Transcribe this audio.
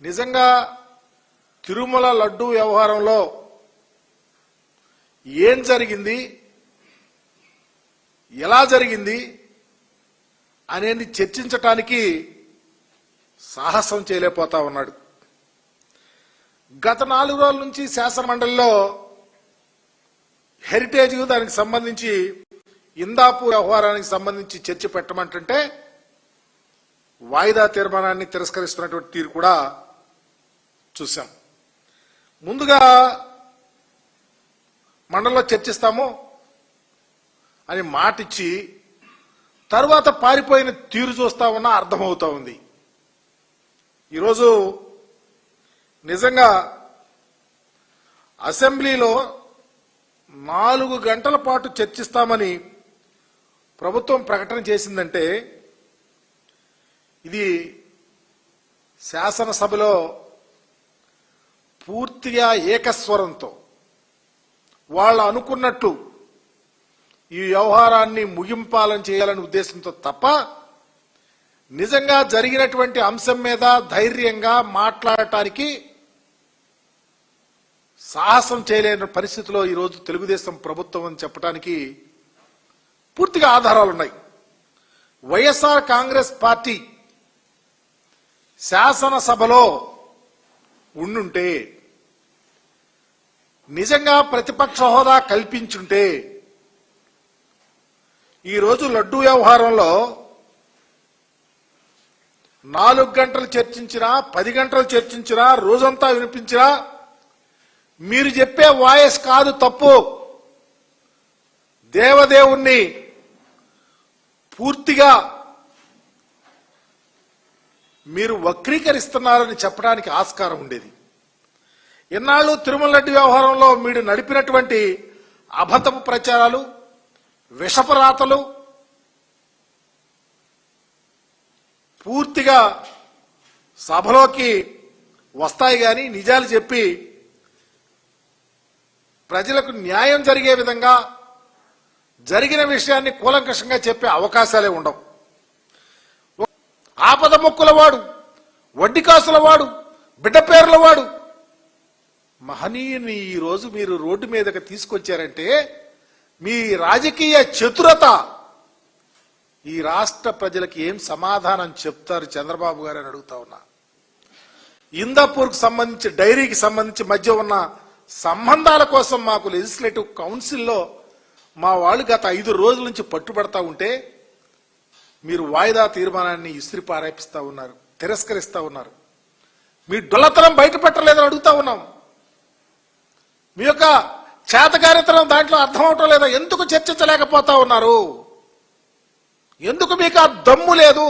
నిజంగా తిరుమల లడ్డూ వ్యవహారంలో ఏం జరిగింది, ఎలా జరిగింది అనేది చర్చించటానికి సాహసం చేయలేకపోతా ఉన్నాడు. గత 4 రోజుల నుంచి శాసనమండలిలో హెరిటేజ్ దానికి సంబంధించి ఇందాపూర్ వ్యవహారానికి సంబంధించి చర్చ పెట్టమంటుంటే వాయిదా తీర్మానాన్ని తిరస్కరిస్తున్నటువంటి తీరు కూడా చూశాం. ముందుగా మండలిలో చర్చిస్తాము అని మాటిచ్చి తర్వాత పారిపోయిన తీరు చూస్తా ఉన్నా అర్థమవుతా ఉంది. ఈరోజు నిజంగా అసెంబ్లీలో 4 గంటల పాటు చర్చిస్తామని ప్రభుత్వం ప్రకటన చేసిందంటే ఇది శాసనసభలో పూర్తిగా ఏకస్వరంతో వాళ్ళు అనుకున్నట్టు ఈ వ్యవహారాన్ని ముగింపాలని చేయాలనే ఉద్దేశంతో తప్ప నిజంగా జరిగినటువంటి అంశం మీద ధైర్యంగా మాట్లాడటానికి సాహసం చేయలేని పరిస్థితిలో ఈరోజు తెలుగుదేశం ప్రభుత్వం అని చెప్పడానికి పూర్తిగా ఆధారాలున్నాయి. వైఎస్ఆర్ కాంగ్రెస్ పార్టీ శాసనసభలో ఉండుంటే, నిజంగా ప్రతిపక్ష హోదా కల్పించుంటే ఈరోజు లడ్డూ వ్యవహారంలో 4 గంటలు చర్చించినా 10 గంటలు చర్చించినా రోజంతా వినిపించినా మీరు చెప్పే వాయిస్ కాదు తప్పు, దేవదేవుణ్ణి పూర్తిగా మీరు వక్రీకరిస్తున్నారని చెప్పడానికి ఆస్కారం ఉండేది. ఇన్నాళ్ళు తిరుమల లడ్డు వ్యవహారంలో మీరు నడిపినటువంటి అబద్ధపు ప్రచారాలు, విషపరాతలు పూర్తిగా సభలోకి వస్తాయి గాని నిజాలు చెప్పి ప్రజలకు న్యాయం జరిగే విధంగా జరిగిన విషయాన్ని కూలంకషంగా చెప్పే అవకాశాలే ఉండవు. ఆపద మొక్కులవాడు, వడ్డీ కాసులవాడు, బిడ్డ పేర్లవాడు మహనీయుని ఈరోజు మీరు రోడ్డు మీదకి తీసుకొచ్చారంటే మీ రాజకీయ చతురత ఈ రాష్ట్ర ప్రజలకు ఏం సమాధానం చెప్తారు చంద్రబాబు గారు అని అడుగుతా ఉన్నా. ఇందాపూర్కు సంబంధించి డైరీకి సంబంధించి మధ్య ఉన్న సంబంధాల కోసం మాకు లెజిస్లేటివ్ కౌన్సిల్లో మా వాళ్ళు గత 5 రోజుల నుంచి పట్టుబడతా ఉంటే మీరు వాయిదా తీర్మానాన్ని ఇస్త్రీ పారేపిస్తా ఉన్నారు, తిరస్కరిస్తా ఉన్నారు. మీ డొల్లతనం బయట పెట్టలేదని అడుగుతా ఉన్నాం. మీ యొక్క చేతకారితనం దాంట్లో అర్థం అవటం లేదా? ఎందుకు చర్చించలేకపోతా ఉన్నారు? ఎందుకు మీకు ఆ దమ్ము లేదు?